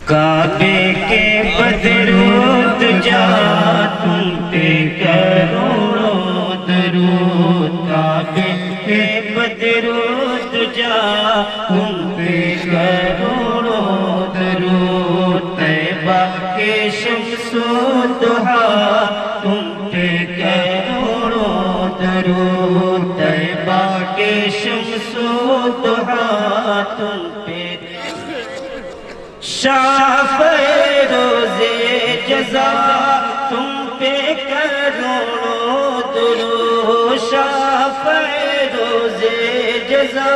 کعبے کے بدرود جا تم پہ کروڑوں درود، کعبے کے بدرود جا تم پہ کروڑوں درود، طیبہ کے شمس و ضحیٰ تم پہ کروڑوں درود، طیبہ کے شمس و ضحیٰ تم پہ شافعِ روز جزا تم پہ کروڑوں درود، شافعِ روز جزا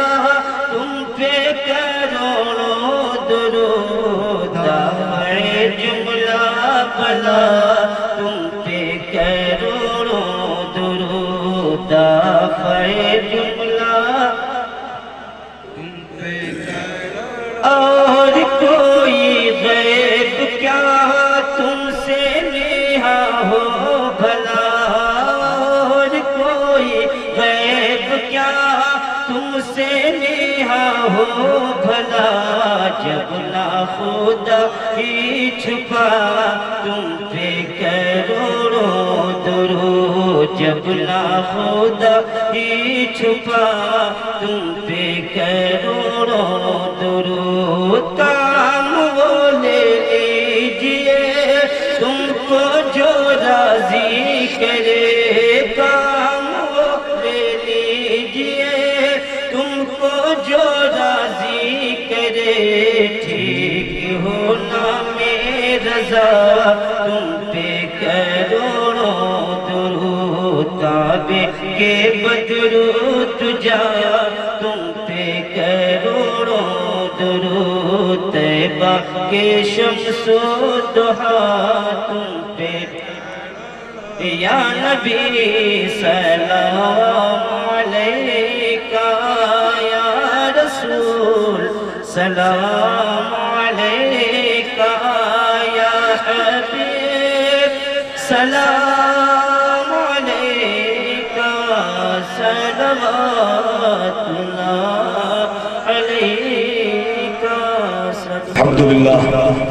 تم پہ کروڑوں درود، دافع جملہ بلا تم پہ کروڑوں درود، دافع جملہ تم پہ اور کوئی غیب کیا تم سے نیہا ہو بھلا، اور کوئی غیب کیا تم سے نیہا ہو بھلا، جب نہ خدا ہی چھپا تم پہ کروڑوں درود، جب نہ خدا ہی چھپا تم پہ کروڑوں درود، کام وہ لے لیجئے تم کو جو راضی کرے، کام وہ لے لیجئے تم کو جو راضی کرے، ٹھیک ہو نام رضا تم پہ کروڑوں درود، کعبے کے بدرود جا تم پہ کروڑوں درود، طیبہ کے شمس و ضحیٰ تم پہ، یا نبی سلام علیکہ، یا رسول سلام علیکہ، یا حبیب سلام علیکہ، صلوات اللہ علیکہ۔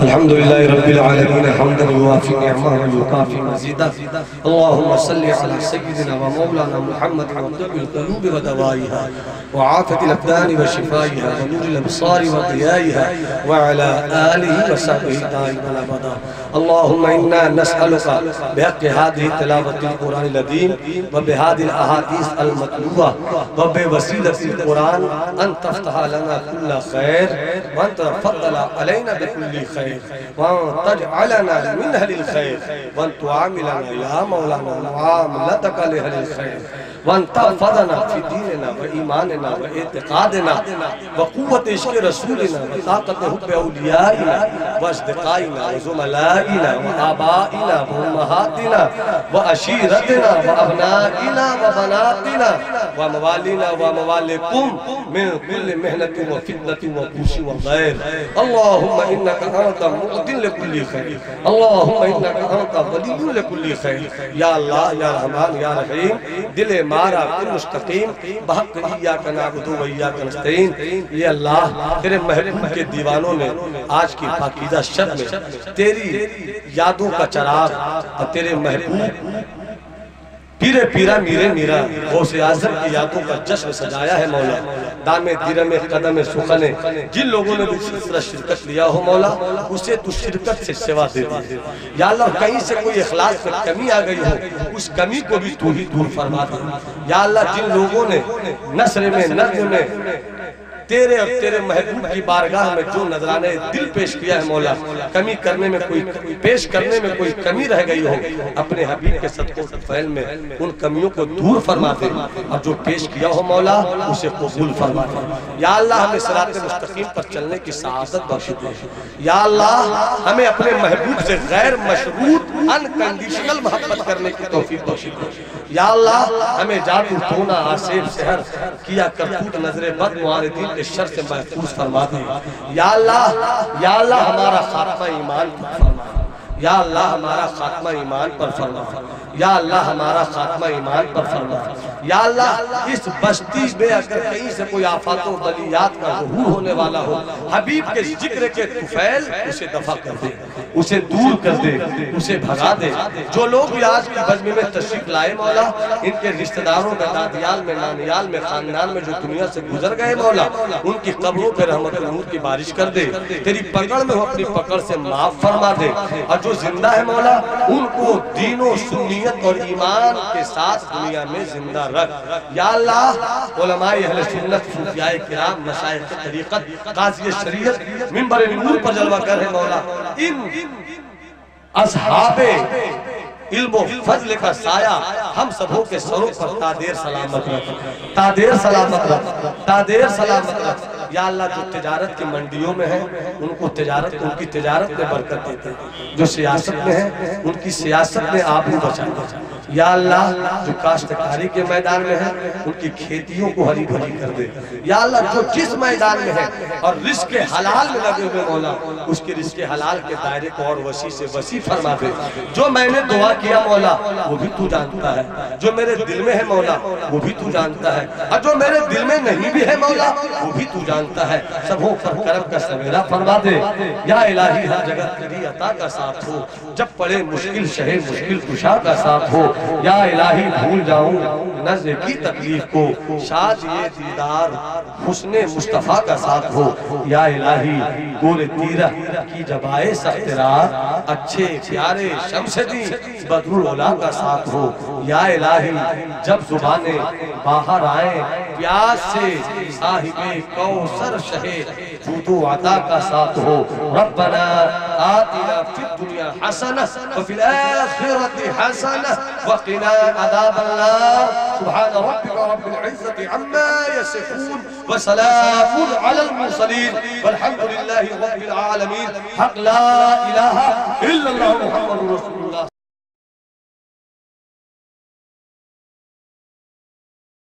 الحمدللہ رب العالمین حمدا یوافی نعمہ ویکافی مزیدہ، اللہم صلی علی سیدنا و مولانا محمد وطب القلوب و دوائیہا وعافت الابدان و شفائیہا ونور الابصار و ضیائیہا وعلا آلہ و صحبہ دائما ابدا۔ اللہم انا نسألکا بحق هذه تلاوت القرآن العظیم و بهذه الاحادیث المطلوبہ و بوسیلۃ القرآن ان تفتح لنا كل خیر وان تفضل علينا بكل خير وان تجعلنا من أهل الخير وان تعاملنا يا مولانا معاملتك لأهل الخير وان تحفظنا في ديننا وإيماننا واعتقادنا وقوة عشق رسولنا وطاقة حب أوليائنا وأصدقائنا وزملائنا وآبائنا وأمهاتنا وعشيرتنا وأبنائنا وبناتنا وموالينا ومواليكم من كل مهنة وفتنة وبوس وضير، اللهم إنك أنت مؤتي لكل خير، اللهم إنك أنت ولي لكل خير، یا اللہ یا رحمان یا رحیم، دل مارا کن مستقیم بحق ایاک نعبد و ایاک نستعین۔ یہ اللہ تیرے محبوب کے دیوانوں نے آج کی پاکیزہ شب میں تیری یادوں کا چراغ اور تیرے محبوب پیرے پیرا میرے میرا غوث اعظم کی یادوں کا جشن سجایا ہے مولا، دام درم قدم سخن، جن لوگوں نے بھی سلسلہ شرکت لیا ہو مولا اسے تو شرکت سے سوا دے دی، یا اللہ کہیں سے کوئی اخلاص میں کمی آ گئی ہو اس کمی کو بھی تو ہی دور فرما دے، یا اللہ جن لوگوں نے نثر میں نظم میں تیرے اور تیرے محبوب کی بارگاہ میں جو نظرانے دل پیش کیا ہے مولا، کمی کرنے میں کوئی پیش کرنے میں کوئی کمی رہ گئی ہو اپنے حبیب کے صدقوں فعل میں ان کمیوں کو دور فرما دے، اور جو پیش کیا ہو مولا اسے قبول فرما دے، یا اللہ ہمیں صراط مستقیم پر چلنے کی سعادت بخش دے، یا اللہ ہمیں اپنے محبوب سے غیر مشروط انکنڈیشنل محبت کرنے کی توفیق بخش دے، یا اللہ ہمیں جادو ٹونا آسیب سحر کیا کرتوت نظر بد معاندین کے شر سے محفوظ فرما دے، یا اللہ ہمارا خاتمہ ایمان کو فرما، یا اللہ ہمارا خاتمہ ایمان پر فرما، یا اللہ ہمارا خاتمہ ایمان پر فرما، یا اللہ اس بستی میں اگر کہیں سے کوئی آفات و بلیات کا ظہور ہونے والا ہو، حبیب کے ذکر کے طفیل اسے دفع کر دے، اسے دور کر دے، اسے بھگا دے۔ جو لوگ بھی آج کی بزم میں تشریف لائے مولا، ان کے رشتہ داروں میں، دادیال میں، نانیال میں، خاندان میں جو دنیا سے گزر گئے مولا، ان کی قبروں پہ رحمت نور کی بارش کر دے، تیری پکڑ میں ہو اپنی پکڑ سے معاف فرما دے، اور جو زندہ ہے مولا ان کو دین و سنیت اور ایمان کے ساتھ دنیا میں زندہ رکھ۔ یا اللہ علماء اہل سنت، صوفیاء کرام، مشائخ طریقت، قاضی شریعت منبر نور پر جلوہ کر ہے مولا، ان اصحاب علم و فضل کا سایہ ہم سبوں کے سروں پر تادیر سلامت رکھ، تادیر سلامت رکھ، تادیر سلامت رکھ۔ یا اللہ جو تجارت کی منڈیوں میں ہیں ان کو تجارت، ان کی تجارت میں برکت دیتے ہیں، جو سیاست میں ہیں ان کی سیاست میں آپ ہی بچا دے۔ یا اللہ جو کاشتکاری کے میدان میں ہیں ان کی کھیتیوں کو ہری بھری کر دے۔ یا اللہ جو جس میدان میں ہے اور رزق حلال میں لگے ہوئے مولا، اس کے رزق حلال کے دائرے کو اور وسیع سے وسیع فرما دے۔ جو میں نے دعا کیا مولا وہ بھی تو جانتا ہے، جو میرے دل میں ہے مولا وہ بھی تو جانتا ہے، اور جو میرے دل میں نہیں بھی ہے مولا وہ بھی تو جانتا ہے۔ سبوں پر کرم کا سویرا فرما دے۔ یا الہی ہر جگہ تیری عطا کا ساتھ ہو، جب پڑے مشکل شہے مشکل کشا کا ساتھ ہو۔ یا الہی بھول جاؤں نزع کی تکلیف کو، شاد یہ دیدار حسن مصطفیٰ کا ساتھ ہو۔ یا الہی گول تیرہ کی جبائے سخت رات، اچھے پیارے شمس دین بدر الاولیاء کا ساتھ ہو۔ یا الہی جب زبانیں باہر آئیں پیاس سے، صاحب کوثر شہے جود و عطا کا ساتھ ہو۔ ربنا آتنا فی الدنیا حسنہ وفی الآخرۃ حسنہ وقنا عذاب النار۔ سبحان ربک رب العزت عما یصفون وسلام علی المرسلین والحمد للہ رب العالمین۔ حق لا الہ الا اللہ محمد رسول اللہ۔